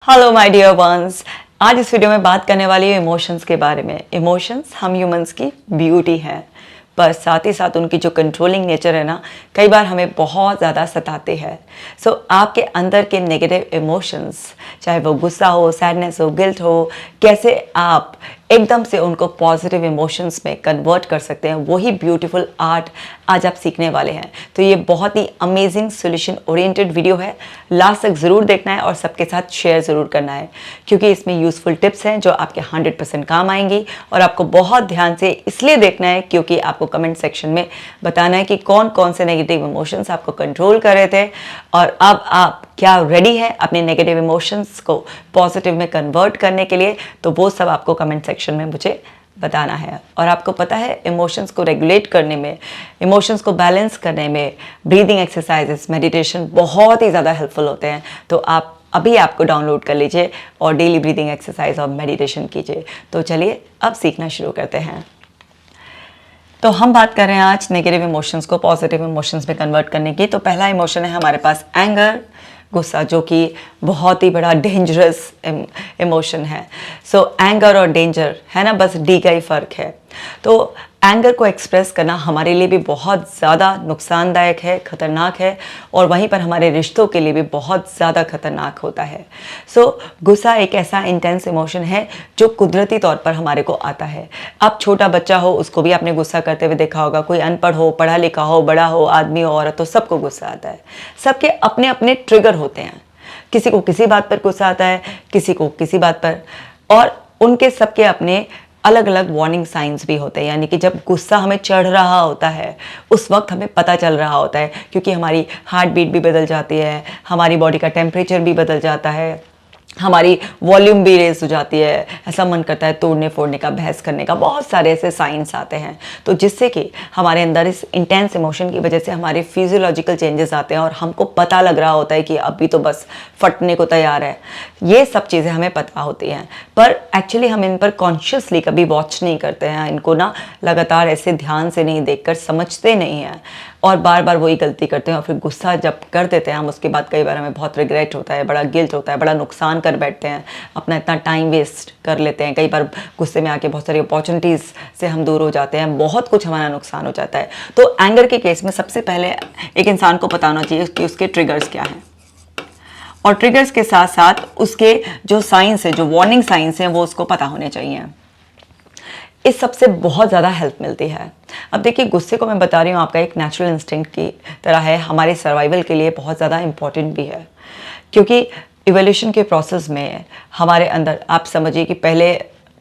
Hello my dear ones. आज इस video में बात करने वाली हूँ इमोशंस के बारे में। इमोशंस हम ह्यूमंस की ब्यूटी है, पर साथ ही साथ उनकी जो कंट्रोलिंग नेचर है ना, कई बार हमें बहुत ज़्यादा सताते हैं। सो आपके अंदर के नेगेटिव इमोशंस, चाहे वो गुस्सा हो, सैडनेस हो, गिल्ट हो, कैसे आप एकदम से उनको पॉजिटिव इमोशंस में कन्वर्ट कर सकते हैं, वही ब्यूटीफुल आर्ट आज आप सीखने वाले हैं। तो ये बहुत ही अमेजिंग सोल्यूशन ओरिएंटेड वीडियो है, लास्ट तक ज़रूर देखना है और सबके साथ शेयर ज़रूर करना है, क्योंकि इसमें यूज़फुल टिप्स हैं जो आपके 100% काम आएंगी। और आपको बहुत ध्यान से इसलिए देखना है क्योंकि आपको कमेंट सेक्शन में बताना है कि कौन कौन से नेगेटिव इमोशंस आपको कंट्रोल कर रहे थे और अब आप क्या रेडी है अपने नेगेटिव इमोशंस को पॉजिटिव में कन्वर्ट करने के लिए। तो वो सब आपको कमेंट सेक्शन में मुझे बताना है। और आपको पता है, इमोशंस को रेगुलेट करने में, इमोशंस को बैलेंस करने में ब्रीदिंग एक्सरसाइजेस, मेडिटेशन बहुत ही ज़्यादा हेल्पफुल होते हैं। तो आप अभी आपको डाउनलोड कर लीजिए और डेली ब्रीदिंग एक्सरसाइज और मेडिटेशन कीजिए। तो चलिए अब सीखना शुरू करते हैं। तो हम बात कर रहे हैं आज नेगेटिव इमोशंस को पॉजिटिव इमोशंस में कन्वर्ट करने की। तो पहला इमोशन है हमारे पास एंगर, गुस्सा, जो कि बहुत ही बड़ा डेंजरस इमोशन है। सो एंगर और डेंजर है ना, बस डी का ही फ़र्क है। तो एंगर को एक्सप्रेस करना हमारे लिए भी बहुत ज़्यादा नुकसानदायक है, ख़तरनाक है, और वहीं पर हमारे रिश्तों के लिए भी बहुत ज़्यादा ख़तरनाक होता है। सो गुस्सा एक ऐसा इंटेंस इमोशन है जो कुदरती तौर पर हमारे को आता है। अब छोटा बच्चा हो, उसको भी आपने गुस्सा करते हुए देखा होगा। कोई अनपढ़ हो, पढ़ा लिखा हो, बड़ा हो, आदमी हो, औरत हो, सबको गुस्सा आता है। सबके अपने अपने ट्रिगर होते हैं। किसी को किसी बात पर गुस्सा आता है, किसी को किसी बात पर, और उनके सबके अपने अलग अलग वार्निंग साइंस भी होते हैं। यानी कि जब गुस्सा हमें चढ़ रहा होता है उस वक्त हमें पता चल रहा होता है, क्योंकि हमारी हार्ट बीट भी बदल जाती है, हमारी बॉडी का टेम्परेचर भी बदल जाता है, हमारी वॉल्यूम भी रेज हो जाती है, ऐसा मन करता है तोड़ने फोड़ने का, बहस करने का। बहुत सारे ऐसे साइंस आते हैं तो जिससे कि हमारे अंदर इस इंटेंस इमोशन की वजह से हमारे फिजियोलॉजिकल चेंजेस आते हैं और हमको पता लग रहा होता है कि अभी तो बस फटने को तैयार है। ये सब चीज़ें हमें पता होती हैं, पर एक्चुअली हम इन पर कॉन्शियसली कभी वॉच नहीं करते हैं। इनको ना लगातार ऐसे ध्यान से नहीं देखकर समझते नहीं हैं और बार बार वही गलती करते हैं। और फिर गुस्सा जब कर देते हैं हम, उसके बाद कई बार हमें बहुत रिग्रेट होता है, बड़ा गिल्ट होता है, बड़ा नुकसान कर बैठते हैं, अपना इतना टाइम वेस्ट कर लेते हैं। कई बार गुस्से में आके बहुत सारी अपॉर्चुनिटीज़ से हम दूर हो जाते हैं, बहुत कुछ हमारा नुकसान हो जाता है। तो एंगर के केस में सबसे पहले एक इंसान को पता होना चाहिए कि उसके ट्रिगर्स क्या हैं, और ट्रिगर्स के साथ साथ उसके जो साइंस है, जो वार्निंग साइंस हैं, वो उसको पता होने चाहिए। इस सबसे बहुत ज़्यादा हेल्प मिलती है। अब देखिए, गुस्से को मैं बता रही हूँ आपका एक नेचुरल इंस्टिंक्ट की तरह है, हमारे सर्वाइवल के लिए बहुत ज़्यादा इम्पॉर्टेंट भी है। क्योंकि इवोल्यूशन के प्रोसेस में हमारे अंदर, आप समझिए कि पहले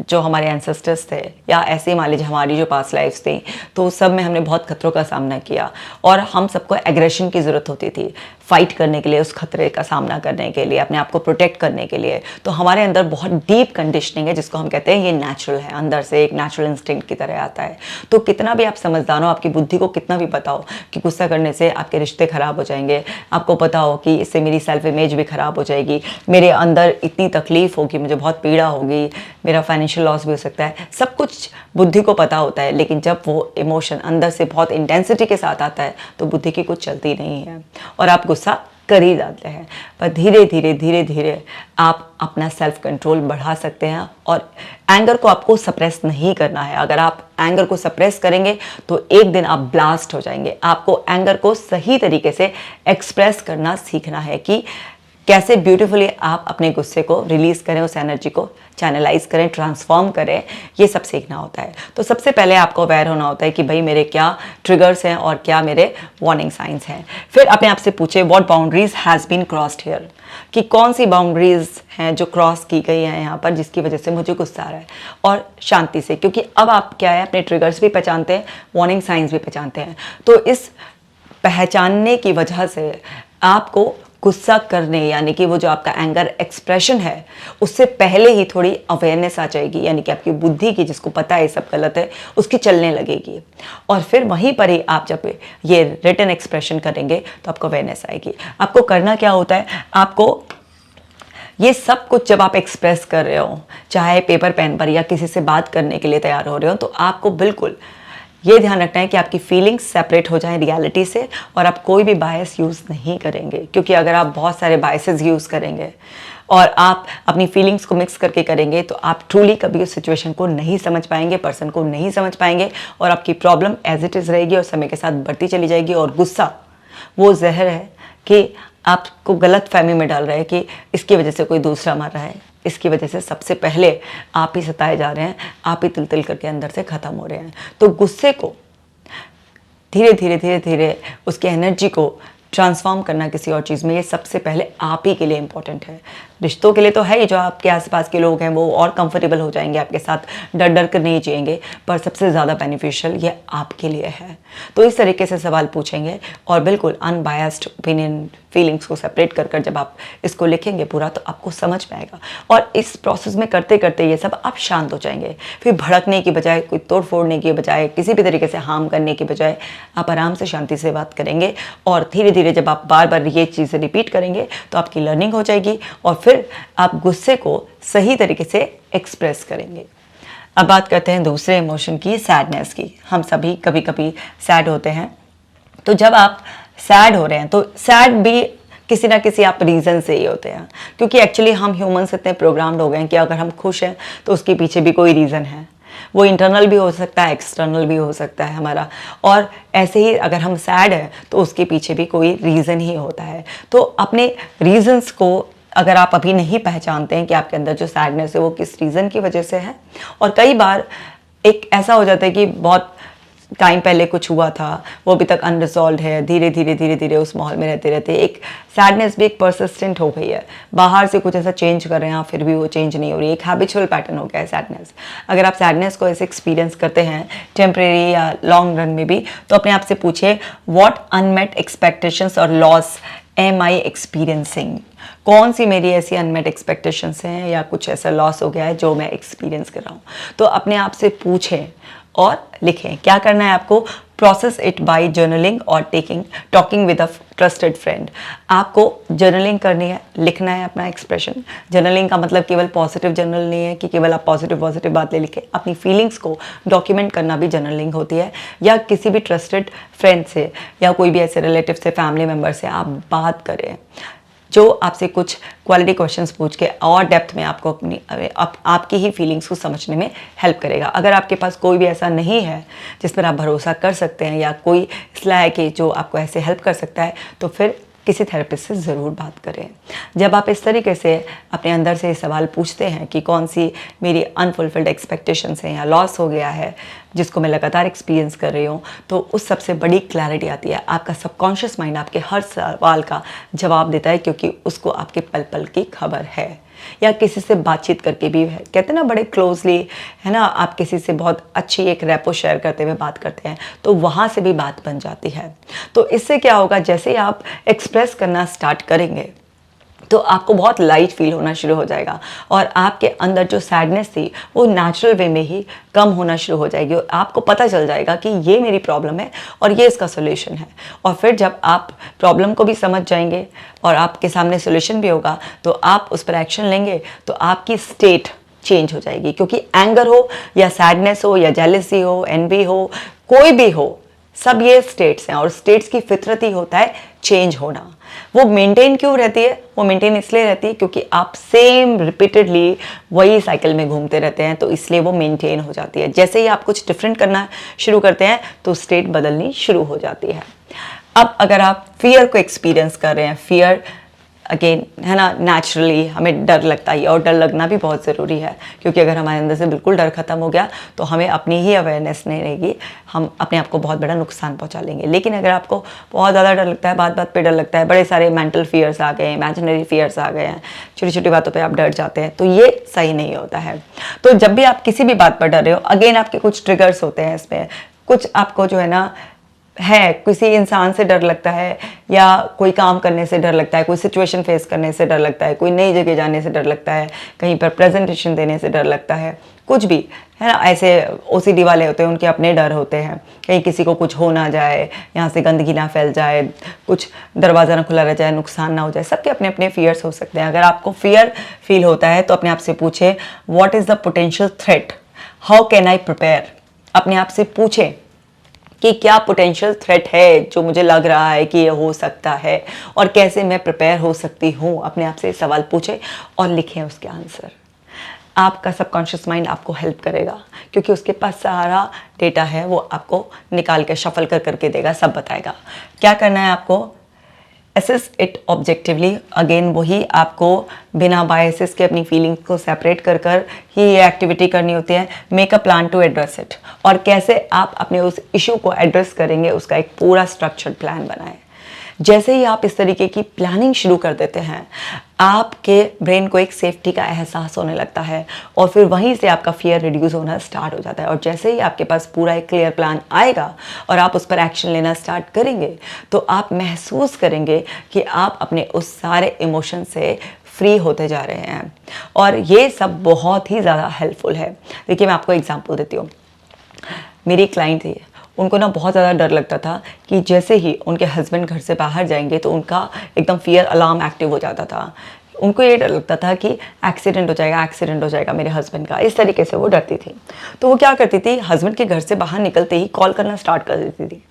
जो हमारे एंसेस्टर्स थे, या ऐसे ही मान लीजिए हमारी जो पास्ट लाइफ्स थी, तो उस सब में हमने बहुत खतरों का सामना किया और हम सबको एग्रेशन की ज़रूरत होती थी फाइट करने के लिए, उस खतरे का सामना करने के लिए, अपने आप को प्रोटेक्ट करने के लिए। तो हमारे अंदर बहुत डीप कंडीशनिंग है, जिसको हम कहते हैं ये नेचुरल है, अंदर से एक नेचुरल इंस्टिंक्ट की तरह आता है। तो कितना भी आप समझदार हो, आपकी बुद्धि को कितना भी पता हो कि गुस्सा करने से आपके रिश्ते ख़राब हो जाएंगे, आपको पता हो कि इससे मेरी सेल्फ इमेज भी ख़राब हो जाएगी, मेरे अंदर इतनी तकलीफ़ होगी, मुझे बहुत पीड़ा होगी, मेरा फाइनेंशियल लॉस भी हो सकता है, सब कुछ बुद्धि को पता होता है। लेकिन जब वो इमोशन अंदर से बहुत इंटेंसिटी के साथ आता है तो बुद्धि की कुछ चलती नहीं है और आप गुस्सा कर ही जाते हैं। पर धीरे धीरे धीरे धीरे आप अपना सेल्फ कंट्रोल बढ़ा सकते हैं और एंगर को आपको सप्रेस नहीं करना है। अगर आप एंगर को सप्रेस करेंगे तो एक दिन आप ब्लास्ट हो जाएंगे। आपको एंगर को सही तरीके से एक्सप्रेस करना सीखना है कि कैसे ब्यूटीफुली आप अपने गुस्से को रिलीज़ करें, उस एनर्जी को चैनलाइज करें, ट्रांसफॉर्म करें, ये सब सीखना होता है। तो सबसे पहले आपको अवेयर होना होता है कि भाई मेरे क्या ट्रिगर्स हैं और क्या मेरे वार्निंग साइंस हैं। फिर अपने आप से पूछे what boundaries has been crossed here, कि कौन सी बाउंड्रीज हैं जो क्रॉस की गई हैं यहाँ पर, जिसकी वजह से मुझे गुस्सा आ रहा है। और शांति से, क्योंकि अब आप क्या है, अपने ट्रिगर्स भी पहचानते हैं, वार्निंग साइंस भी पहचानते हैं। तो इस पहचानने की वजह से आपको गुस्सा करने, यानी कि वो जो आपका एंगर एक्सप्रेशन है, उससे पहले ही थोड़ी अवेयरनेस आ जाएगी। यानी कि आपकी बुद्धि की, जिसको पता है ये सब गलत है, उसकी चलने लगेगी। और फिर वहीं पर ही आप जब ये रिटन एक्सप्रेशन करेंगे तो आपको अवेयरनेस आएगी। आपको करना क्या होता है, आपको ये सब कुछ जब आप एक्सप्रेस कर रहे हो, चाहे पेपर पेन पर या किसी से बात करने के लिए तैयार हो रहे हो, तो आपको बिल्कुल ये ध्यान रखना है कि आपकी फीलिंग्स सेपरेट हो जाएं रियलिटी से, और आप कोई भी बायस यूज़ नहीं करेंगे। क्योंकि अगर आप बहुत सारे बायसेस यूज़ करेंगे और आप अपनी फीलिंग्स को मिक्स करके करेंगे तो आप ट्रूली कभी उस सिचुएशन को नहीं समझ पाएंगे, पर्सन को नहीं समझ पाएंगे, और आपकी प्रॉब्लम एज इट इज़ रहेगी और समय के साथ बढ़ती चली जाएगी। और गुस्सा वो जहर है कि आपको गलत फहमी में डाल रहा है कि इसकी वजह से कोई दूसरा मर रहा है, इसकी वजह से सबसे पहले आप ही सताए जा रहे हैं, आप ही तिल तिल करके अंदर से ख़त्म हो रहे हैं। तो गुस्से को धीरे धीरे धीरे धीरे उसकी एनर्जी को ट्रांसफॉर्म करना किसी और चीज़ में, ये सबसे पहले आप ही के लिए इम्पॉर्टेंट है। रिश्तों के लिए तो है ही, जो आपके आसपास के लोग हैं वो और कंफर्टेबल हो जाएंगे आपके साथ, डर डर कर नहीं जिएंगे, पर सबसे ज़्यादा बेनिफिशियल ये आपके लिए है। तो इस तरीके से सवाल पूछेंगे और बिल्कुल अनबायस्ड ओपिनियन, फीलिंग्स को सेपरेट कर कर जब आप इसको लिखेंगे पूरा, तो आपको समझ में आएगा। और इस प्रोसेस में करते करते ये सब आप शांत हो जाएंगे। फिर भड़कने की बजाय, कोई तोड़ फोड़ने की बजाय, किसी भी तरीके से हार्म करने की बजाय आप आराम से शांति से बात करेंगे। और धीरे धीरे जब आप बार बार ये चीज़ें रिपीट करेंगे तो आपकी लर्निंग हो जाएगी और फिर आप गुस्से को सही तरीके से एक्सप्रेस करेंगे। अब बात करते हैं दूसरे इमोशन की, सैडनेस की। हम सभी कभी कभी सैड होते हैं। तो जब आप सैड हो रहे हैं तो सैड भी किसी ना किसी आप रीज़न से ही होते हैं, क्योंकि एक्चुअली हम ह्यूमंस इतने प्रोग्राम्ड हो गए हैं कि अगर हम खुश हैं तो उसके पीछे भी कोई रीज़न है। वो इंटरनल भी हो सकता है, एक्सटर्नल भी हो सकता है हमारा। और ऐसे ही अगर हम सैड हैं तो उसके पीछे भी कोई रीज़न ही होता है। तो अपने रीज़न्स को अगर आप अभी नहीं पहचानते हैं कि आपके अंदर जो सैडनेस है वो किस रीज़न की वजह से है, और कई बार एक ऐसा हो जाता है कि बहुत टाइम पहले कुछ हुआ था, वो अभी तक अनरिजॉल्व है, धीरे धीरे धीरे धीरे उस माहौल में रहते रहते एक सैडनेस भी एक परसिस्टेंट हो गई है। बाहर से कुछ ऐसा चेंज कर रहे हैं फिर भी वो चेंज नहीं हो रही, एक हैबिचुअल पैटर्न हो गया है सैडनेस। अगर आप सैडनेस को ऐसे एक्सपीरियंस करते हैं टेम्परेरी या लॉन्ग रन में भी, तो अपने आप से पूछिए, व्हाट अनमेट एक्सपेक्टेशंस और लॉस एम आई एक्सपीरियंसिंग? कौन सी मेरी ऐसी अनमेट एक्सपेक्टेशंस हैं या कुछ ऐसा लॉस हो गया है जो मैं एक्सपीरियंस कर रहा हूँ? तो अपने आप से पूछें और लिखें। क्या करना है आपको? प्रोसेस इट बाय जर्नलिंग और talking with a trusted friend. आपको जर्नलिंग करनी है, लिखना है अपना एक्सप्रेशन। जर्नलिंग का मतलब केवल पॉजिटिव जर्नल नहीं है कि केवल आप पॉजिटिव बात ले लिखें। अपनी फीलिंग्स को डॉक्यूमेंट करना भी जर्नलिंग होती है। या किसी भी ट्रस्टेड फ्रेंड से या कोई भी ऐसे रिलेटिव से, फैमिली मेम्बर से आप बात करें जो आपसे कुछ क्वालिटी क्वेश्चंस पूछ के और डेप्थ में आपको आपकी ही फीलिंग्स को समझने में हेल्प करेगा। अगर आपके पास कोई भी ऐसा नहीं है जिस पर आप भरोसा कर सकते हैं या कोई इसलिए है कि जो आपको ऐसे हेल्प कर सकता है, तो फिर किसी थेरेपिस्ट से ज़रूर बात करें। जब आप इस तरीके से अपने अंदर से सवाल पूछते हैं कि कौन सी मेरी अनफुलफिल्ड एक्सपेक्टेशंस हैं या लॉस हो गया है जिसको मैं लगातार एक्सपीरियंस कर रही हूँ, तो उस सबसे बड़ी क्लैरिटी आती है। आपका सबकॉन्शियस माइंड आपके हर सवाल का जवाब देता है, क्योंकि उसको आपके पल पल की खबर है। या किसी से बातचीत करके भी है, कहते हैं ना बड़े क्लोजली, है ना, आप किसी से बहुत अच्छी एक रेपो शेयर करते हुए बात करते हैं तो वहाँ से भी बात बन जाती है। तो इससे क्या होगा, जैसे ही आप एक्सप्रेस करना स्टार्ट करेंगे तो आपको बहुत लाइट फील होना शुरू हो जाएगा और आपके अंदर जो सैडनेस थी वो नेचुरल वे में ही कम होना शुरू हो जाएगी। और आपको पता चल जाएगा कि ये मेरी प्रॉब्लम है और ये इसका सोल्यूशन है। और फिर जब आप प्रॉब्लम को भी समझ जाएंगे और आपके सामने सोल्यूशन भी होगा तो आप उस पर एक्शन लेंगे, तो आपकी स्टेट चेंज हो जाएगी। क्योंकि एंगर हो या सैडनेस हो या जेलसी हो, एनवी हो, कोई भी हो, सब ये स्टेट्स हैं और स्टेट्स की फितरत ही होता है चेंज होना। वो मेंटेन क्यों रहती है? वो मेंटेन इसलिए रहती है क्योंकि आप सेम रिपीटेडली वही साइकिल में घूमते रहते हैं, तो इसलिए वो मेंटेन हो जाती है। जैसे ही आप कुछ डिफरेंट करना शुरू करते हैं तो स्टेट बदलनी शुरू हो जाती है। अब अगर आप फियर को एक्सपीरियंस कर रहे हैं, फियर अगेन है ना, नेचुरली हमें डर लगता है और डर लगना भी बहुत ज़रूरी है, क्योंकि अगर हमारे अंदर से बिल्कुल डर खत्म हो गया तो हमें अपनी ही अवेयरनेस नहीं रहेगी, हम अपने आप को बहुत बड़ा नुकसान पहुंचा लेंगे। लेकिन अगर आपको बहुत ज़्यादा डर लगता है, बात बात पे डर लगता है, बड़े सारे मेंटल फियर्स आ गए हैं, इमेजिनरी फियर्स आ गए हैं, छोटी छोटी बातों पे आप डर जाते हैं, तो ये सही नहीं होता है। तो जब भी आप किसी भी बात पर डर रहे हो, अगेन आपके कुछ ट्रिगर्स होते हैं इसमें, कुछ आपको जो है ना है, किसी इंसान से डर लगता है या कोई काम करने से डर लगता है, कोई सिचुएशन फेस करने से डर लगता है, कोई नई जगह जाने से डर लगता है, कहीं पर प्रेजेंटेशन देने से डर लगता है, कुछ भी है ना। ऐसे ओसीडी वाले होते हैं, उनके अपने डर होते हैं, कहीं किसी को कुछ हो ना जाए, यहाँ से गंदगी ना फैल जाए, कुछ दरवाज़ा ना खुला रह जाए, नुकसान ना हो जाए, सबके अपने अपने फियर्स हो सकते हैं। अगर आपको फियर फील होता है तो अपने आप से पूछे, what is the potential threat, how can I prepare? अपने आप से पूछें कि क्या पोटेंशियल थ्रेट है जो मुझे लग रहा है कि ये हो सकता है और कैसे मैं प्रिपेयर हो सकती हूँ। अपने आप से सवाल पूछें और लिखें उसके आंसर। आपका सबकॉन्शियस माइंड आपको हेल्प करेगा क्योंकि उसके पास सारा डेटा है, वो आपको निकाल के शफल करके देगा, सब बताएगा। क्या करना है आपको? Assess it objectively. अगेन वही आपको बिना बायसेस के अपनी फीलिंग्स को सेपरेट कर ही ये एक्टिविटी करनी होती है। Make a plan to address it, और कैसे आप अपने उस इशू को एड्रेस करेंगे उसका एक पूरा स्ट्रक्चर्ड प्लान बनाएं। जैसे ही आप इस तरीके की प्लानिंग शुरू कर देते हैं, आपके ब्रेन को एक सेफ्टी का एहसास होने लगता है और फिर वहीं से आपका फियर रिड्यूस होना स्टार्ट हो जाता है। और जैसे ही आपके पास पूरा एक क्लियर प्लान आएगा और आप उस पर एक्शन लेना स्टार्ट करेंगे तो आप महसूस करेंगे कि आप अपने उस सारे इमोशन से फ्री होते जा रहे हैं। और ये सब बहुत ही ज़्यादा हेल्पफुल है। देखिए, मैं आपको एग्जांपल देती हूँ। मेरी क्लाइंट थी, उनको ना बहुत ज़्यादा डर लगता था कि जैसे ही उनके हस्बैंड घर से बाहर जाएंगे तो उनका एकदम फियर अलार्म एक्टिव हो जाता था। उनको ये डर लगता था कि एक्सीडेंट हो जाएगा मेरे हस्बैंड का। इस तरीके से वो डरती थी। तो वो क्या करती थी, हस्बैंड के घर से बाहर निकलते ही कॉल करना स्टार्ट कर देती थी।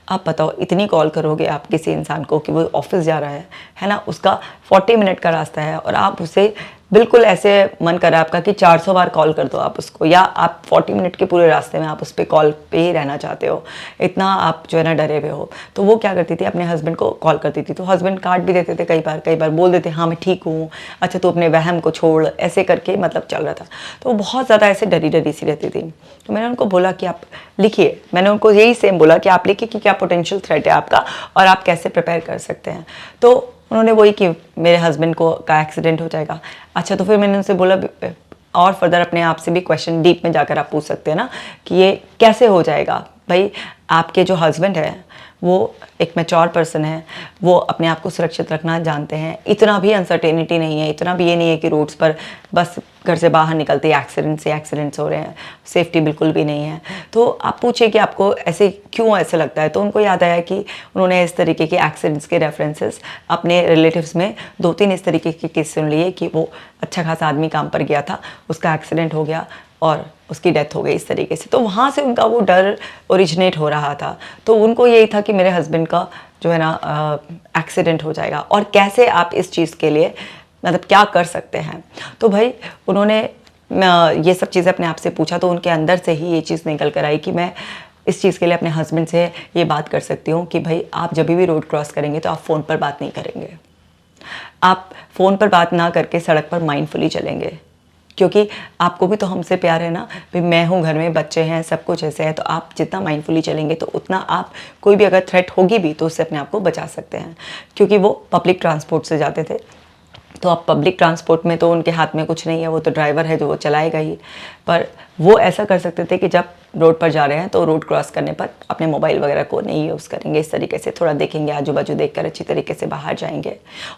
आप बताओ, इतनी कॉल करोगे आप किसी इंसान को कि वो ऑफिस जा रहा है ना, उसका 40 मिनट का रास्ता है और आप उसे बिल्कुल ऐसे मन कर रहा है आपका कि 400 बार कॉल कर दो आप उसको, या आप 40 मिनट के पूरे रास्ते में आप उस पर कॉल पे ही रहना चाहते हो, इतना आप जो है ना डरे हुए हो। तो वो क्या करती थी, अपने हस्बैंड को कॉल करती थी। तो हस्बैंड काट भी देते थे कई बार बोल देते हाँ मैं ठीक हूँ, अच्छा तो अपने वहम को छोड़, ऐसे करके मतलब चल रहा था। तो वो बहुत ज़्यादा ऐसे डरी सी रहती थी। तो मैंने उनको बोला कि आप लिखिए, मैंने उनको यही सेम बोला कि आप लिखिए कि क्या पोटेंशियल थ्रेट है आपका और आप कैसे प्रिपेयर कर सकते हैं। तो उन्होंने वही कि मेरे हस्बैंड को का एक्सीडेंट हो जाएगा। अच्छा, तो फिर मैंने उनसे बोला और फर्दर अपने आप से भी क्वेश्चन डीप में जाकर आप पूछ सकते हैं ना कि ये कैसे हो जाएगा। भाई, आपके जो हस्बैंड है वो एक मैच्योर पर्सन है, वो अपने आप को सुरक्षित रखना जानते हैं, इतना भी अनसर्टेनिटी नहीं है, इतना भी ये नहीं है कि रोड्स पर बस घर से बाहर निकलते ही एक्सीडेंट्स हो रहे हैं, सेफ्टी बिल्कुल भी नहीं है। तो आप पूछिए कि आपको ऐसे क्यों ऐसे लगता है। तो उनको याद आया कि उन्होंने इस तरीके के एक्सीडेंट्स के रेफरेंसेस अपने रिलेटिव्स में 2-3 इस तरीके के केस सुन लिए कि वो अच्छा खासा आदमी काम पर गया था, उसका एक्सीडेंट हो गया और उसकी डेथ हो गई इस तरीके से। तो वहाँ से उनका वो डर ओरिजिनेट हो रहा था। तो उनको यही था कि मेरे हस्बैंड का जो है ना एक्सीडेंट हो जाएगा और कैसे आप इस चीज़ के लिए मतलब क्या कर सकते हैं। तो भाई उन्होंने ये सब चीज़ें अपने आप से पूछा, तो उनके अंदर से ही ये चीज़ निकल कर आई कि मैं इस चीज़ के लिए अपने हस्बैंड से ये बात कर सकती हूँ कि भाई आप जब भी रोड क्रॉस करेंगे तो आप फ़ोन पर बात नहीं करेंगे, आप फ़ोन पर बात ना करके सड़क पर माइंडफुली चलेंगे, क्योंकि आपको भी तो हमसे प्यार है ना भाई, मैं हूँ, घर में बच्चे हैं, सब कुछ ऐसे है। तो आप जितना माइंडफुली चलेंगे तो उतना आप कोई भी अगर थ्रेट होगी भी तो उससे अपने आप को बचा सकते हैं। क्योंकि वो पब्लिक ट्रांसपोर्ट से जाते थे, तो अब पब्लिक ट्रांसपोर्ट में तो उनके हाथ में कुछ नहीं है, वो तो ड्राइवर है जो वो चलाएगा ही। पर वो ऐसा कर सकते थे कि जब रोड पर जा रहे हैं तो रोड क्रॉस करने पर अपने मोबाइल वगैरह को नहीं यूज़ करेंगे, इस तरीके से थोड़ा देखेंगे, आजू बाजू देखकर अच्छी तरीके से बाहर जाएंगे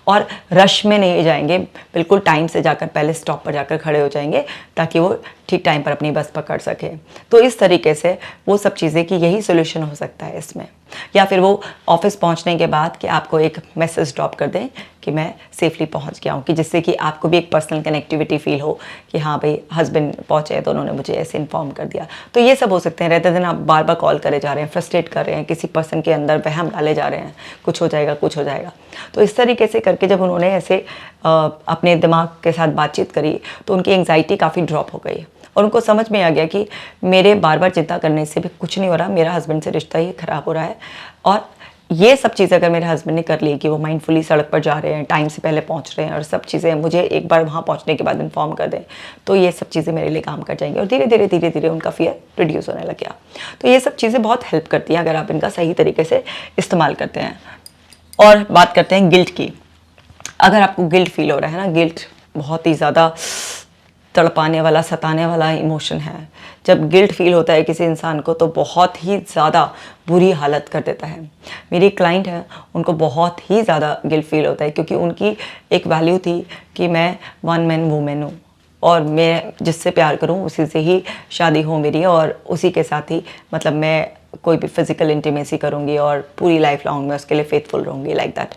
और रश में नहीं जाएंगे, बिल्कुल टाइम से जाकर पहले स्टॉप पर जाकर खड़े हो जाएंगे ताकि वो ठीक टाइम पर अपनी बस पकड़ सके। तो इस तरीके से वो सब चीज़ें कि यही सोल्यूशन हो सकता है इसमें। या फिर वो ऑफिस पहुंचने के बाद कि आपको एक मैसेज ड्रॉप कर दें कि मैं सेफली पहुंच गया हूं, कि जिससे कि आपको भी एक पर्सनल कनेक्टिविटी फील हो कि हाँ भाई हस्बैंड पहुंचे तो उन्होंने मुझे ऐसे इन्फॉर्म कर दिया। तो ये सब हो सकते हैं, रहते दिन आप बार बार कॉल करे जा रहे हैं, फ्रस्ट्रेट कर रहे हैं, किसी पर्सन के अंदर वहम डाले जा रहे हैं, कुछ हो जाएगा। तो इस तरीके से करके जब उन्होंने ऐसे अपने दिमाग के साथ बातचीत करी तो उनकी एंग्जाइटी काफ़ी ड्रॉप हो गई और उनको समझ में आ गया कि मेरे बार बार चिंता करने से भी कुछ नहीं हो रहा, मेरा हस्बैंड से रिश्ता ही ख़राब हो रहा है। और ये सब चीज़ें अगर मेरे हस्बैंड ने कर ली कि वो माइंडफुली सड़क पर जा रहे हैं, टाइम से पहले पहुंच रहे हैं और सब चीज़ें मुझे एक बार वहाँ पहुंचने के बाद इन्फॉर्म कर दें, तो ये सब चीज़ें मेरे लिए काम कर जाएंगी और धीरे धीरे उनका फियर रिड्यूस होने लग गया। तो ये सब चीज़ें बहुत हेल्प करती हैं अगर आप इनका सही तरीके से इस्तेमाल करते हैं। और बात करते हैं गिल्ट की। अगर आपको गिल्ट फील हो रहा है ना, गिल्ट बहुत ही ज़्यादा तड़पाने वाला, सताने वाला इमोशन है। जब गिल्ट फील होता है किसी इंसान को तो बहुत ही ज़्यादा बुरी हालत कर देता है। मेरी क्लाइंट है, उनको बहुत ही ज़्यादा गिल्ट फील होता है क्योंकि उनकी एक वैल्यू थी कि मैं वन मैन वूमेन हूँ और मैं जिससे प्यार करूँ उसी से ही शादी हो मेरी और उसी के साथ ही मतलब मैं कोई भी फिज़िकल इंटीमेसी करूँगी और पूरी लाइफ लॉन्ग मैं उसके लिए फेथफुल रहूँगी, लाइक दैट।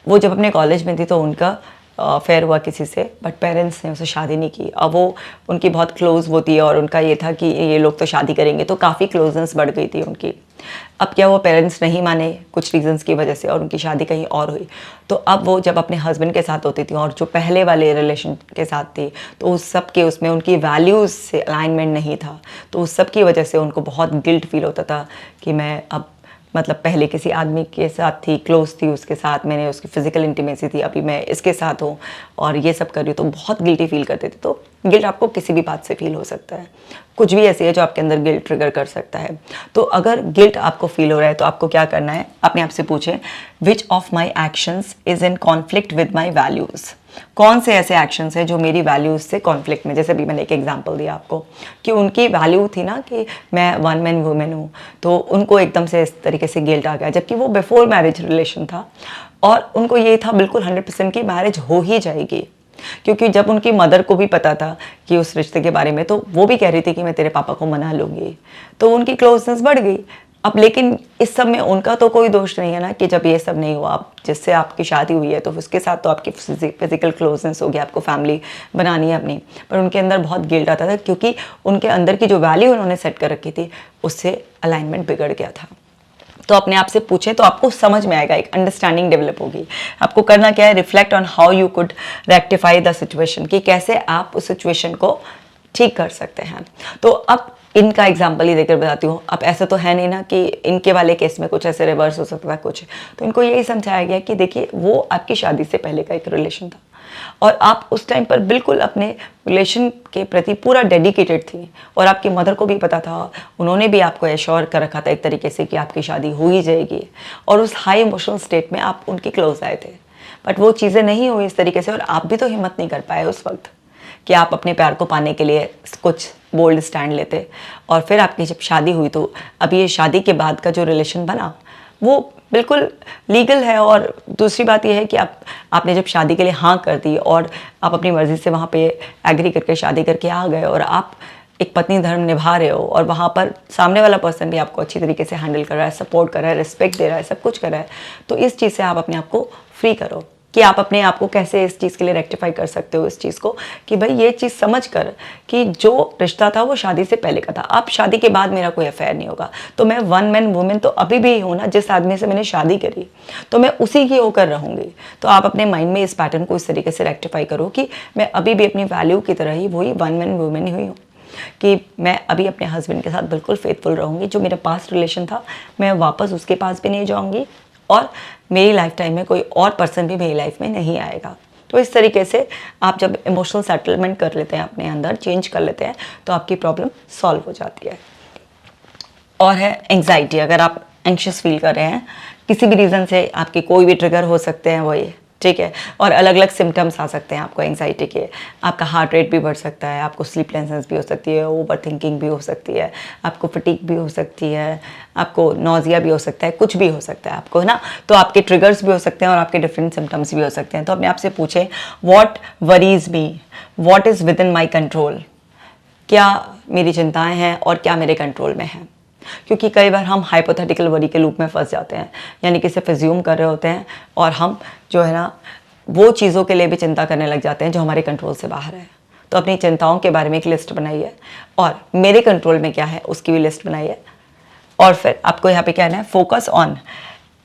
वो जब अपने कॉलेज में थी तो उनका अफेयर हुआ किसी से, बट पेरेंट्स ने उसे शादी नहीं की। अब वो उनकी बहुत क्लोज वो थी और उनका ये था कि ये लोग तो शादी करेंगे, तो काफ़ी क्लोजनेस बढ़ गई थी उनकी। अब क्या वो पेरेंट्स नहीं माने कुछ रीजंस की वजह से और उनकी शादी कहीं और हुई। तो अब वो जब अपने हस्बैंड के साथ होती थी और जो पहले वाले रिलेशन के साथ थी, तो उस सब के उसमें उनकी वैल्यूज़ से अलाइनमेंट नहीं था। तो उस सब की वजह से उनको बहुत गिल्ट फील होता था कि मैं अब मतलब पहले किसी आदमी के साथ थी, क्लोज थी उसके साथ, मैंने उसकी फिजिकल इंटीमेसी थी, अभी मैं इसके साथ हूँ और ये सब कर रही हूँ, तो बहुत गिल्टी फील करते थे। तो गिल्ट आपको किसी भी बात से फील हो सकता है, कुछ भी ऐसी है जो आपके अंदर गिल्ट ट्रिगर कर सकता है। तो अगर गिल्ट आपको फील हो रहा है तो आपको क्या करना है, अपने आप से पूछें, which of my actions is in conflict with my values. कौन से ऐसे एक्शंस हैं जो मेरी वैल्यूज़ से कॉन्फ्लिक्ट में, जैसे अभी मैंने एक एग्जांपल दिया आपको कि उनकी वैल्यू थी ना कि मैं वन मैन वुमेन हूँ, तो उनको एकदम से इस तरीके से गिल्ट आ गया, जबकि वो बिफोर मैरिज रिलेशन था और उनको ये था बिल्कुल 100% की मैरिज हो ही जाएगी। क्योंकि जब उनकी मदर को भी पता था कि उस रिश्ते के बारे में, तो वो भी कह रही थी कि मैं तेरे पापा को मना लूँगी, तो उनकी क्लोजनेस बढ़ गई। अब लेकिन इस सब में उनका तो कोई दोष नहीं है ना कि जब ये सब नहीं हुआ, आप जिससे आपकी शादी हुई है तो उसके साथ तो आपकी फिजिकल क्लोजनेस होगी, आपको फैमिली बनानी है अपनी, पर उनके अंदर बहुत गिल्ट आता था क्योंकि उनके अंदर की जो वैल्यू उन्होंने सेट कर रखी थी उससे अलाइनमेंट बिगड़ गया था। तो अपने आप से पूछें तो आपको समझ में आएगा, एक अंडरस्टैंडिंग डेवलप होगी। आपको करना क्या है, reflect on how you could rectify the situation, कि कैसे आप उस सिचुएशन को ठीक कर सकते हैं। तो अब इनका एग्जाम्पल ही देकर बताती हूँ। अब ऐसा तो है नहीं ना कि इनके वाले केस में कुछ ऐसे रिवर्स हो सकता था कुछ, तो इनको यही समझाया गया कि देखिए वो आपकी शादी से पहले का एक रिलेशन था और आप उस टाइम पर बिल्कुल अपने रिलेशन के प्रति पूरा डेडिकेटेड थी और आपकी मदर को भी पता था, उन्होंने भी आपको एश्योर कर रखा था एक तरीके से कि आपकी शादी हो ही जाएगी, और उस हाई इमोशनल स्टेट में आप उनके क्लोज आए थे। बट वो चीज़ें नहीं हुई इस तरीके से और आप भी तो हिम्मत नहीं कर पाए उस वक्त कि आप अपने प्यार को पाने के लिए कुछ बोल्ड स्टैंड लेते। और फिर आपकी जब शादी हुई तो अब ये शादी के बाद का जो रिलेशन बना वो बिल्कुल लीगल है। और दूसरी बात यह है कि आपने जब शादी के लिए हाँ कर दी और आप अपनी मर्ज़ी से वहाँ पे एग्री करके शादी करके आ गए और आप एक पत्नी धर्म निभा रहे हो और वहाँ पर सामने वाला पर्सन भी आपको अच्छी तरीके से हैंडल कर रहा है, सपोर्ट कर रहा है, रिस्पेक्ट दे रहा है, सब कुछ कर रहा है, तो इस चीज़ से आप अपने आप को फ्री करो कि आप अपने आप को कैसे इस चीज़ के लिए रेक्टिफाई कर सकते हो, इस चीज़ को कि भाई ये चीज़ समझ कर कि जो रिश्ता था वो शादी से पहले का था, अब शादी के बाद मेरा कोई अफेयर नहीं होगा, तो मैं वन मैन वुमेन तो अभी भी हूँ ना, जिस आदमी से मैंने शादी करी तो मैं उसी की होकर रहूँगी। तो आप अपने माइंड में इस पैटर्न को इस तरीके से रेक्टिफाई करो कि मैं अभी भी अपनी वैल्यू की तरह ही वही वन मैन वुमेन ही हुई हूँ, कि मैं अभी अपने हस्बैंड के साथ बिल्कुल फेथफुल रहूँगी। जो मेरा पास्ट रिलेशन था मैं वापस उसके पास भी नहीं जाऊँगी और मेरी लाइफ टाइम में कोई और पर्सन भी मेरी लाइफ में नहीं आएगा। तो इस तरीके से आप जब इमोशनल सेटलमेंट कर लेते हैं, अपने अंदर चेंज कर लेते हैं, तो आपकी प्रॉब्लम सॉल्व हो जाती है। और है एंग्जाइटी। अगर आप एंग्शियस फील कर रहे हैं किसी भी रीज़न से, आपके कोई भी ट्रिगर हो सकते हैं वो ये, ठीक है, और अलग अलग सिम्टम्स आ सकते हैं आपको एंग्जाइटी के। आपका हार्ट रेट भी बढ़ सकता है, आपको स्लीपलेसनेस भी हो सकती है, ओवर थिंकिंग भी हो सकती है, आपको फटीग भी हो सकती है, आपको नोजिया भी हो सकता है, कुछ भी हो सकता है आपको, है ना। तो आपके ट्रिगर्स भी हो सकते हैं और आपके डिफरेंट सिम्टम्स भी हो सकते हैं। तो अपने आप से पूछें, what worries me, what is with in my control, क्या मेरी चिंताएं हैं और क्या मेरे कंट्रोल में है। क्योंकि कई बार हम हाइपोथेटिकल वरी के लूप में फंस जाते हैं, यानी कि सिर्फ एज्यूम कर रहे होते हैं और हम जो है ना वो चीज़ों के लिए भी चिंता करने लग जाते हैं जो हमारे कंट्रोल से बाहर है। तो अपनी चिंताओं के बारे में एक लिस्ट बनाइए और मेरे कंट्रोल में क्या है उसकी भी लिस्ट बनाइए। और फिर आपको यहाँ पे क्या है, focus on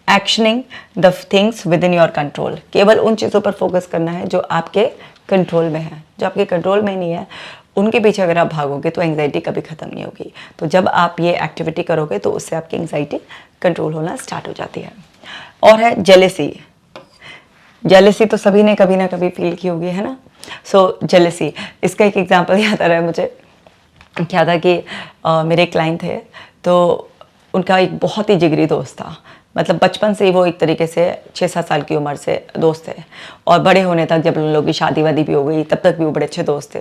actioning the things within your control. केवल उन चीज़ों पर फोकस करना है जो आपके कंट्रोल में है। जो आपके कंट्रोल में नहीं है उनके पीछे अगर आप भागोगे तो एंग्जाइटी कभी ख़त्म नहीं होगी। तो जब आप ये एक्टिविटी करोगे तो उससे आपकी एंग्जाइटी कंट्रोल होना स्टार्ट हो जाती है। और है जेलेसी। जेलेसी तो सभी ने कभी ना कभी फील की होगी, है ना। सो जेलेसी, इसका एक एग्जांपल याद आ रहा है मुझे। क्या था कि मेरे क्लाइंट थे, तो उनका एक बहुत ही जिगरी दोस्त था। मतलब बचपन से ही वो एक तरीके से 6-7 साल की उम्र से दोस्त थे और बड़े होने तक जब उन लोगों की शादी वादी भी हो गई तब तक भी वो बड़े अच्छे दोस्त थे।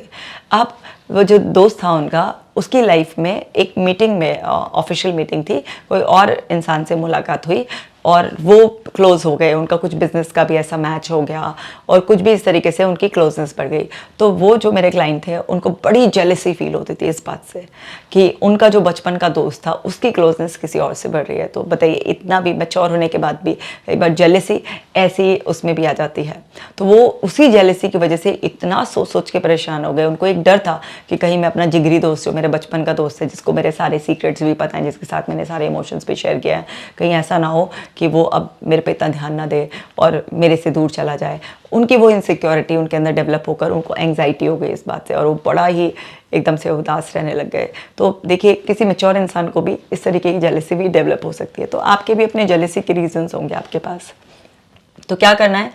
अब वो जो दोस्त था उनका, उसकी लाइफ में एक मीटिंग में, ऑफिशियल मीटिंग थी, कोई और इंसान से मुलाकात हुई और वो क्लोज हो गए, उनका कुछ बिजनेस का भी ऐसा मैच हो गया और कुछ भी इस तरीके से उनकी क्लोजनेस बढ़ गई। तो वो जो मेरे क्लाइंट थे उनको बड़ी जेलसी फील होती थी इस बात से कि उनका जो बचपन का दोस्त था उसकी क्लोजनेस किसी और से बढ़ रही है। तो बताइए, इतना भी मैच्योर होने के बाद भी कई बार जेलसी ऐसी उसमें भी आ जाती है। तो वो उसी जेलसी की वजह से इतना सोच सोच के परेशान हो गए। उनको एक डर था कि कहीं मैं अपना जिगरी दोस्त, जो मेरे बचपन का दोस्त है, जिसको मेरे सारे सीक्रेट्स भी पता हैं, जिसके साथ मैंने सारे इमोशंस भी शेयर किया है, कहीं ऐसा ना हो कि वो अब मेरे पे इतना ध्यान ना दे और मेरे से दूर चला जाए। उनकी वो इनसिक्योरिटी उनके अंदर डेवलप होकर उनको एंग्जाइटी हो गई इस बात से और वो बड़ा ही एकदम से उदास रहने लग गए। तो देखिए, किसी मैच्योर इंसान को भी इस तरीके की जेलसी भी डेवलप हो सकती है। तो आपके भी अपने जेलसी के रीजंस होंगे आपके पास। तो क्या करना है,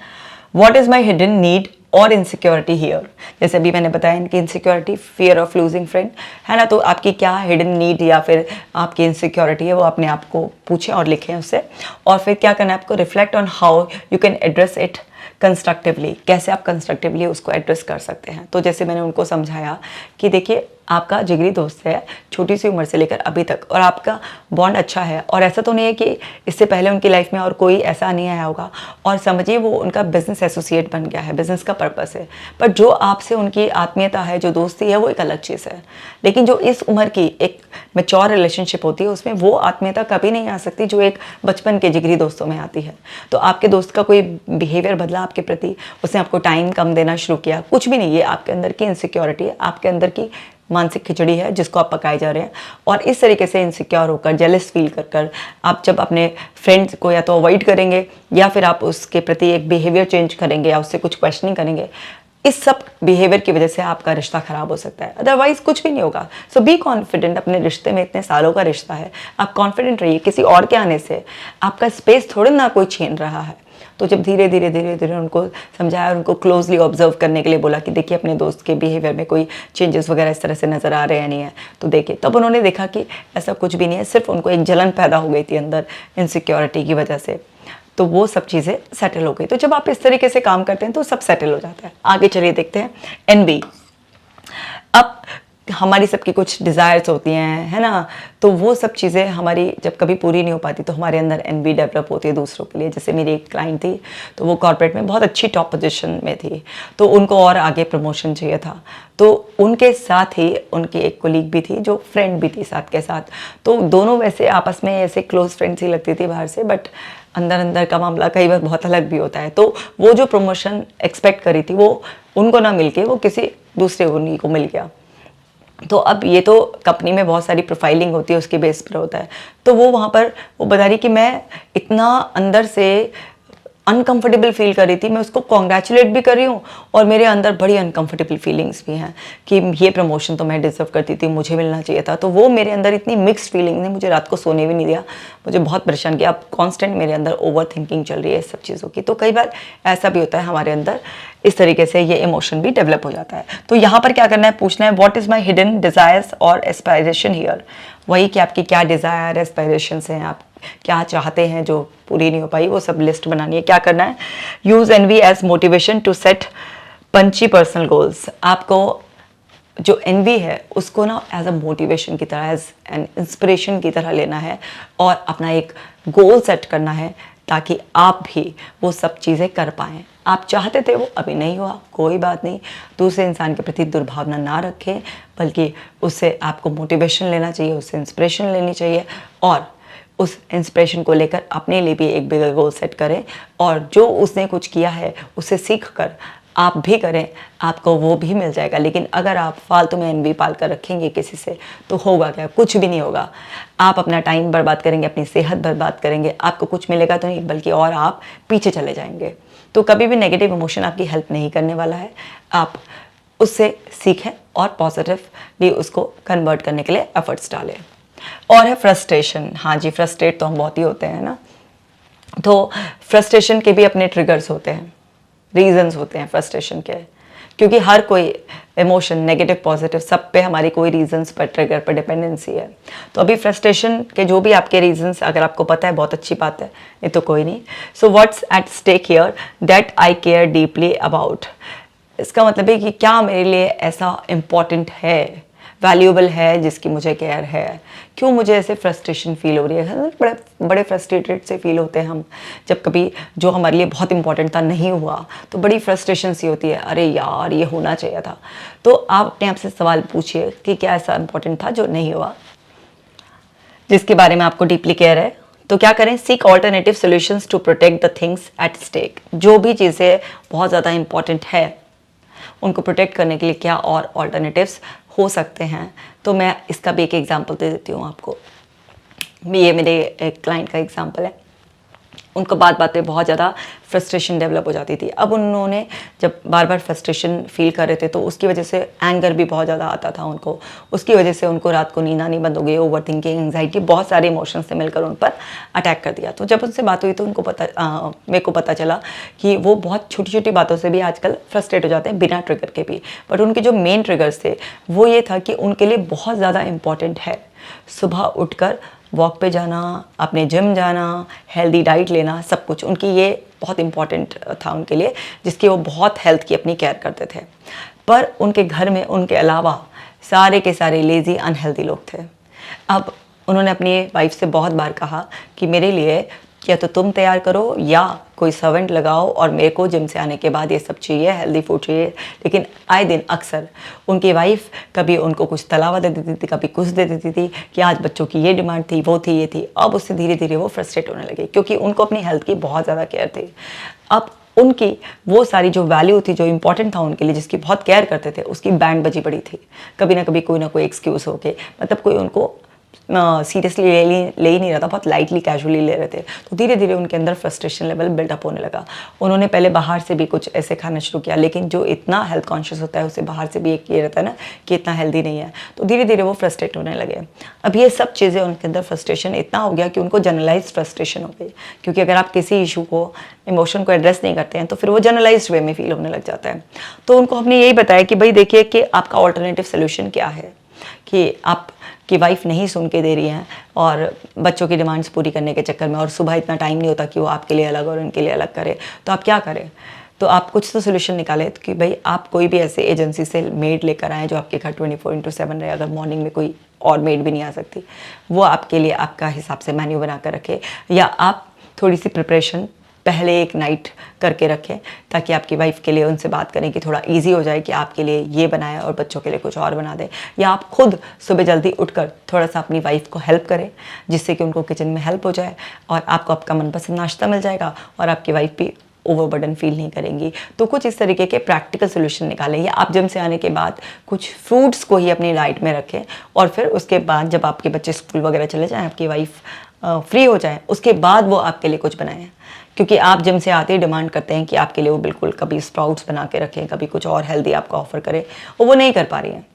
what is my hidden need और इनसिक्योरिटी हियर। जैसे अभी मैंने बताया, इनकी insecurity fear of losing friend है ना। तो आपकी क्या हिडन नीड या फिर आपकी इनसिक्योरिटी है, वो अपने आप को पूछें और लिखें उससे। और फिर क्या करना है आपको, reflect on how you can address it constructively. कैसे आप कंस्ट्रक्टिवली उसको एड्रेस कर सकते हैं। तो जैसे मैंने उनको समझाया कि देखिए, आपका जिगरी दोस्त है छोटी सी उम्र से लेकर अभी तक, और आपका बॉन्ड अच्छा है, और ऐसा तो नहीं है कि इससे पहले उनकी लाइफ में और कोई ऐसा नहीं आया होगा। और समझिए, वो उनका बिजनेस एसोसिएट बन गया है, बिजनेस का पर्पस है। पर जो आपसे उनकी आत्मीयता है, जो दोस्ती है, वो एक अलग चीज़ है। लेकिन जो इस उम्र की एक मैच्योर रिलेशनशिप होती है, उसमें वो आत्मीयता कभी नहीं आ सकती जो एक बचपन के जिगरी दोस्तों में आती है। तो आपके दोस्त का कोई बिहेवियर बदला आपके प्रति, उसने आपको टाइम कम देना शुरू किया, कुछ भी नहीं, ये आपके अंदर की इनसिक्योरिटी है, आपके अंदर की मानसिक खिचड़ी है जिसको आप पकाए जा रहे हैं। और इस तरीके से इनसिक्योर होकर, जेलस फील कर आप जब अपने फ्रेंड्स को या तो अवॉइड करेंगे या फिर आप उसके प्रति एक बिहेवियर चेंज करेंगे या उससे कुछ क्वेश्चनिंग करेंगे, इस सब बिहेवियर की वजह से आपका रिश्ता खराब हो सकता है। अदरवाइज कुछ भी नहीं होगा। सो बी कॉन्फिडेंट अपने रिश्ते में, इतने सालों का रिश्ता है, आप कॉन्फिडेंट रहिए। किसी और के आने से आपका स्पेस थोड़ा ना कोई छीन रहा है। तो जब धीरे धीरे उनको समझाया, उनको क्लोजली ऑब्जर्व करने के लिए बोला कि देखिए, अपने दोस्त के बिहेवियर में कोई चेंजेस वगैरह इस तरह से नज़र आ रहे हैं नहीं है, तो देखिए, तब उन्होंने देखा कि ऐसा कुछ भी नहीं है, सिर्फ उनको एक जलन पैदा हो गई थी अंदर इनसिक्योरिटी की वजह से। तो वो सब चीज़ें सेटल हो गई। तो जब आप इस तरीके से काम करते हैं तो सब सेटल हो जाता है। आगे चलिए देखते हैं एनवी। अब हमारी सबकी कुछ डिज़ायर्स होती हैं, है ना। तो वो सब चीज़ें हमारी जब कभी पूरी नहीं हो पाती तो हमारे अंदर एनवी डेवलप होती है दूसरों के लिए। जैसे मेरी एक क्लाइंट थी, तो वो कॉर्पोरेट में बहुत अच्छी टॉप पोजीशन में थी, तो उनको और आगे प्रमोशन चाहिए था। तो उनके साथ ही उनकी एक कोलीग भी थी जो फ्रेंड भी थी साथ के साथ। तो दोनों वैसे आपस में ऐसे क्लोज फ्रेंड्स ही लगती थी बाहर से, बट अंदर अंदर का मामला कई बार बहुत अलग भी होता है। तो वो जो प्रमोशन एक्सपेक्ट करी थी वो उनको ना मिल के वो किसी दूसरे उन्हीं को मिल गया। तो अब ये तो कंपनी में बहुत सारी प्रोफाइलिंग होती है, उसके बेस पर होता है। तो वो वहाँ पर वो बता रही कि मैं इतना अंदर से अनकंफर्टेबल फील कर रही थी, मैं उसको कॉन्ग्रेचुलेट भी कर रही हूँ और मेरे अंदर बड़ी अनकंफर्टेबल फीलिंग्स भी हैं कि ये प्रमोशन तो मैं डिजर्व करती थी, मुझे मिलना चाहिए था। तो वो मेरे अंदर इतनी मिक्स्ड फीलिंग ने मुझे रात को सोने भी नहीं दिया, मुझे बहुत परेशान किया। अब कॉन्स्टेंट मेरे अंदर ओवर थिंकिंग चल रही है इस सब चीज़ों की। तो कई बार ऐसा भी होता है हमारे अंदर, इस तरीके से ये इमोशन भी डेवलप हो जाता है। तो यहाँ पर क्या करना है, पूछना है what is my hidden desires और एस्पायरेशन हियर। वही कि आपकी क्या डिज़ायर एस्पायरेशंस हैं, आप क्या चाहते हैं जो पूरी नहीं हो पाई, वो सब लिस्ट बनानी है। क्या करना है, use envy as motivation to set punchy personal goals. आपको जो एनवी है उसको ना एज अ मोटिवेशन की तरह, एज एन इंस्पिरेशन की तरह लेना है और अपना एक गोल सेट करना है ताकि आप भी वो सब चीज़ें कर पाएँ। आप चाहते थे, वो अभी नहीं हुआ, कोई बात नहीं। दूसरे इंसान के प्रति दुर्भावना ना रखें, बल्कि उससे आपको मोटिवेशन लेना चाहिए, उससे इंस्पिरेशन लेनी चाहिए और उस इंस्पिरेशन को लेकर अपने लिए भी एक बिगर गोल सेट करें और जो उसने कुछ किया है उससे सीख कर आप भी करें, आपको वो भी मिल जाएगा। लेकिन अगर आप फालतू में एनवी पाल कर रखेंगे किसी से, तो होगा क्या, कुछ भी नहीं होगा। आप अपना टाइम बर्बाद करेंगे, अपनी सेहत बर्बाद करेंगे, आपको कुछ मिलेगा तो नहीं, बल्कि और आप पीछे चले जाएंगे। तो कभी भी नेगेटिव इमोशन आपकी हेल्प नहीं करने वाला है। आप उससे सीखें और पॉजिटिवली उसको कन्वर्ट करने के लिए एफर्ट्स डालें। और है फ्रस्ट्रेशन। हाँ जी, फ्रस्ट्रेट तो हम बहुत ही होते हैं ना। तो फ्रस्ट्रेशन के भी अपने ट्रिगर्स होते हैं, रीजंस होते हैं फ्रस्ट्रेशन के, क्योंकि हर कोई इमोशन नेगेटिव पॉजिटिव सब पे हमारी कोई रीजंस पर, ट्रिगर पर डिपेंडेंसी है। तो अभी फ्रस्ट्रेशन के जो भी आपके रीजंस अगर आपको पता है, बहुत अच्छी बात है, ये तो कोई नहीं। So what's at stake here that I care deeply about. इसका मतलब है कि क्या मेरे लिए ऐसा इम्पॉर्टेंट है, वैल्यूएबल है, जिसकी मुझे केयर है। क्यों मुझे ऐसे फ्रस्ट्रेशन फील हो रही है, बड़े फ्रस्ट्रेटेड से फील होते हैं हम जब कभी जो हमारे लिए बहुत इंपॉर्टेंट था नहीं हुआ, तो बड़ी फ्रस्ट्रेशन सी होती है, अरे यार ये होना चाहिए था। तो आप अपने आप से सवाल पूछिए कि क्या ऐसा इंपॉर्टेंट था जो नहीं हुआ, जिसके बारे में आपको डीपली केयर है। तो क्या करें, seek alternative solutions to protect the things at stake. जो भी चीज़ें बहुत ज़्यादा इंपॉर्टेंट है उनको प्रोटेक्ट करने के लिए क्या और ऑल्टरनेटिव्स हो सकते हैं। तो मैं इसका भी एक एग्जांपल दे देती हूँ आपको। ये मेरे एक क्लाइंट का एग्जांपल है। उनको बात बात पे बहुत ज़्यादा फ्रस्ट्रेशन डेवलप हो जाती थी। अब उन्होंने जब बार बार फ्रस्ट्रेशन फील कर रहे थे तो उसकी वजह से एंगर भी बहुत ज़्यादा आता था उनको, उसकी वजह से उनको रात को नींद आनी बंद हो गई, ओवर थिंकिंग, एंग्जाइटी, बहुत सारे इमोशंस से मिलकर उन पर अटैक कर दिया। तो जब उनसे बात हुई तो उनको मेरे को पता चला कि वो बहुत छोटी छोटी बातों से भी आजकल फ्रस्ट्रेट हो जाते हैं बिना ट्रिगर के भी। बट उनके जो मेन ट्रिगर्स थे वो ये था कि उनके लिए बहुत ज़्यादा इम्पॉर्टेंट है सुबह उठकर वॉक पे जाना, अपने जिम जाना, हेल्दी डाइट लेना, सब कुछ उनकी ये बहुत इंपॉर्टेंट था उनके लिए, जिसकी वो बहुत हेल्थ की अपनी केयर करते थे। पर उनके घर में उनके अलावा सारे के सारे लेज़ी अनहेल्दी लोग थे। अब उन्होंने अपनी वाइफ से बहुत बार कहा कि मेरे लिए या तो तुम तैयार करो या कोई सर्वेंट लगाओ और मेरे को जिम से आने के बाद ये सब चाहिए, हेल्दी फूड चाहिए। लेकिन आए दिन अक्सर उनकी वाइफ कभी उनको कुछ तलावा दे देती थी, कभी कुछ दे देती थी कि आज बच्चों की ये डिमांड थी, वो थी, ये थी। अब उससे धीरे धीरे वो फ्रस्ट्रेट होने लगे क्योंकि उनको अपनी हेल्थ की बहुत ज़्यादा केयर थी। अब उनकी वो सारी जो वैल्यू थी, जो इंपॉर्टेंट था उनके लिए, जिसकी बहुत केयर करते थे, उसकी बैंड बजी पड़ी थी। कभी ना कभी कोई ना कोई एक्सक्यूज़ होके, मतलब कोई उनको सीरियसली ले ही नहीं रहा था, बहुत लाइटली कैजुअली ले रहे थे। तो धीरे धीरे उनके अंदर फ्रस्ट्रेशन लेवल बिल्डअप होने लगा। उन्होंने पहले बाहर से भी कुछ ऐसे खाना शुरू किया, लेकिन जो इतना हेल्थ कॉन्शियस होता है उसे बाहर से भी एक ये रहता है ना कि इतना हेल्दी नहीं है, तो धीरे धीरे वो फ्रस्ट्रेट होने लगे। अब ये सब चीज़ें उनके अंदर फ्रस्ट्रेशन इतना हो गया कि उनको जनरलाइज फ्रस्ट्रेशन हो गई, क्योंकि अगर आप किसी इशू को, इमोशन को एड्रेस नहीं करते हैं तो फिर वो जनरलाइज्ड वे में फील होने लग जाता है। तो उनको हमने यही बताया कि भाई देखिए कि आपका ऑल्टरनेटिव सोल्यूशन क्या है, कि आप कि वाइफ नहीं सुन के दे रही हैं और बच्चों की डिमांड्स पूरी करने के चक्कर में, और सुबह इतना टाइम नहीं होता कि वो आपके लिए अलग और उनके लिए अलग करे, तो आप क्या करें। तो आप कुछ तो सोल्यूशन निकालें कि भाई आप कोई भी ऐसे एजेंसी से मेड लेकर आएँ जो आपके घर 24/7 रहे। अगर मॉर्निंग में कोई और मेड भी नहीं आ सकती, वो आपके लिए आपका हिसाब से मेन्यू बना कर रखे, या आप थोड़ी सी प्रिपरेशन पहले एक नाइट करके रखें ताकि आपकी वाइफ के लिए उनसे बात करें कि थोड़ा इजी हो जाए कि आपके लिए ये बनाया और बच्चों के लिए कुछ और बना दें। या आप खुद सुबह जल्दी उठकर थोड़ा सा अपनी वाइफ को हेल्प करें, जिससे कि उनको किचन में हेल्प हो जाए और आपको आपका मनपसंद नाश्ता मिल जाएगा और आपकी वाइफ भी ओवरबर्डन फील नहीं करेंगी। तो कुछ इस तरीके के प्रैक्टिकल सोल्यूशन निकालें। या आप जिम से आने के बाद कुछ फ्रूट्स को ही अपनी डाइट में रखें, और फिर उसके बाद जब आपके बच्चे स्कूल वगैरह चले जाएँ, आपकी वाइफ फ्री हो जाए, उसके बाद वो आपके लिए कुछ बनाएं। क्योंकि आप जिम से आते ही डिमांड करते हैं कि आपके लिए वो बिल्कुल कभी स्प्राउट्स बना के रखें, कभी कुछ और हेल्दी आपको ऑफर करें, और वो नहीं कर पा रही हैं।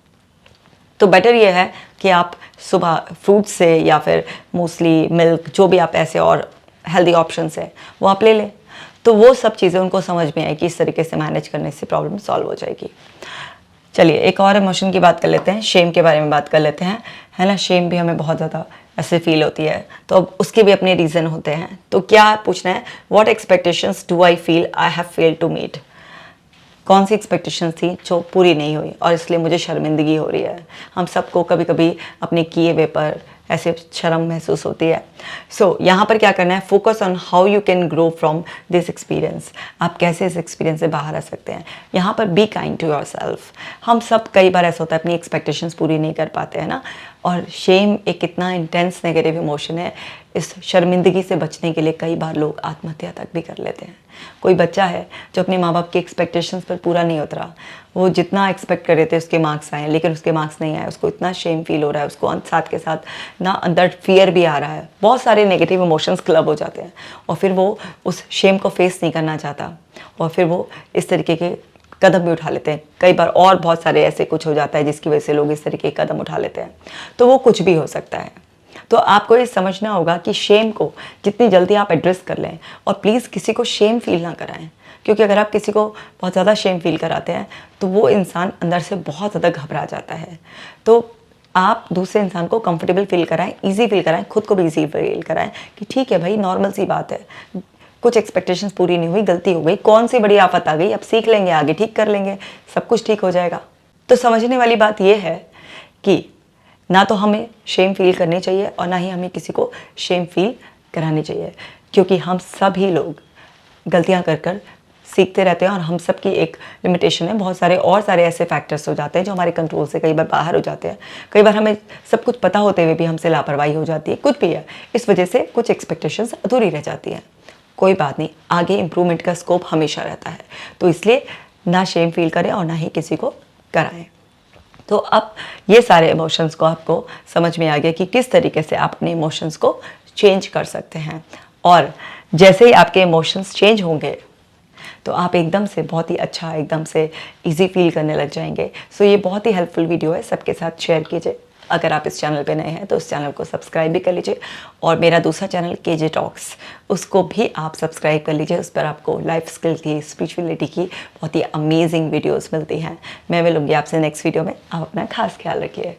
तो बेटर ये है कि आप सुबह फ्रूट्स से या फिर मूसली, मिल्क, जो भी आप ऐसे और हेल्दी ऑप्शंस हैं वो आप ले लें। तो वो सब चीज़ें उनको समझ में आए कि इस तरीके से मैनेज करने से प्रॉब्लम सॉल्व हो जाएगी। चलिए एक और इमोशन की बात कर लेते हैं, शेम के बारे में बात कर लेते हैं, है ना। शेम भी हमें बहुत ज़्यादा ऐसे फील होती है, तो अब उसके भी अपने रीज़न होते हैं। तो क्या पूछना है, what expectations do I feel I have failed to meet. कौन सी एक्सपेक्टेशंस थी जो पूरी नहीं हुई और इसलिए मुझे शर्मिंदगी हो रही है। हम सबको कभी कभी अपने किए हुए पर ऐसे शर्म महसूस होती है। सो यहाँ पर क्या करना है, focus on how you can grow from this experience. आप कैसे इस एक्सपीरियंस से बाहर आ सकते हैं। यहाँ पर be kind to yourself. हम सब कई बार ऐसा होता है अपनी एक्सपेक्टेशंस पूरी नहीं कर पाते हैं ना, और शेम एक कितना इंटेंस नेगेटिव इमोशन है। इस शर्मिंदगी से बचने के लिए कई बार लोग आत्महत्या तक भी कर लेते हैं। कोई बच्चा है जो अपने माँ बाप की एक्सपेक्टेशंस पर पूरा नहीं उतरा, वो जितना एक्सपेक्ट कर रहे थे उसके मार्क्स आए लेकिन उसके मार्क्स नहीं आए, उसको इतना शेम फील हो रहा है, उसको साथ के साथ ना अंदर फियर भी आ रहा है, बहुत सारे नेगेटिव इमोशंस क्लब हो जाते हैं, और फिर वो उस शेम को फेस नहीं करना चाहता और फिर वो इस तरीके के कदम भी उठा लेते हैं कई बार। और बहुत सारे ऐसे कुछ हो जाता है जिसकी वजह से लोग इस तरीके के कदम उठा लेते हैं। तो वो कुछ भी हो सकता है। तो आपको ये समझना होगा कि शेम को जितनी जल्दी आप एड्रेस कर लें, और प्लीज़ किसी को शेम फील ना कराएं, क्योंकि अगर आप किसी को बहुत ज़्यादा शेम फील कराते हैं तो वो इंसान अंदर से बहुत ज़्यादा घबरा जाता है। तो आप दूसरे इंसान को कंफर्टेबल फील कराएं, ईजी फील कराएं, खुद को भी ईजी फील कराएं कि ठीक है भाई, नॉर्मल सी बात है, कुछ एक्सपेक्टेशंस पूरी नहीं हुई, गलती हो गई, कौन सी बड़ी आफत आ गई, अब सीख लेंगे, आगे ठीक कर लेंगे, सब कुछ ठीक हो जाएगा। तो समझने वाली बात यह है कि ना तो हमें शेम फील करनी चाहिए और ना ही हमें किसी को शेम फील करानी चाहिए, क्योंकि हम सभी लोग गलतियां कर कर सीखते रहते हैं और हम सब की एक लिमिटेशन है। बहुत सारे ऐसे फैक्टर्स हो जाते हैं जो हमारे कंट्रोल से कई बार बाहर हो जाते हैं। कई बार हमें सब कुछ पता होते हुए भी हमसे लापरवाही हो जाती है, कुछ भी है, इस वजह से कुछ एक्सपेक्टेशंस अधूरी रह जाती हैं। कोई बात नहीं, आगे इम्प्रूवमेंट का स्कोप हमेशा रहता है, तो इसलिए ना शेम फील करें और ना ही किसी को कराएं। तो अब ये सारे इमोशंस को आपको समझ में आ गया कि किस तरीके से आप अपने इमोशंस को चेंज कर सकते हैं। और जैसे ही आपके इमोशंस चेंज होंगे तो आप एकदम से बहुत ही अच्छा, एकदम से इजी फील करने लग जाएंगे। सो ये बहुत ही हेल्पफुल वीडियो है, सबके साथ शेयर कीजिए। अगर आप इस चैनल पे नए हैं तो इस चैनल को सब्सक्राइब भी कर लीजिए, और मेरा दूसरा चैनल केजे टॉक्स, उसको भी आप सब्सक्राइब कर लीजिए। उस पर आपको लाइफ स्किल की, स्पिरिचुअलिटी की बहुत ही अमेजिंग वीडियोस मिलती हैं। मैं मिलूंगी आपसे नेक्स्ट वीडियो में। आप अपना खास ख्याल रखिए।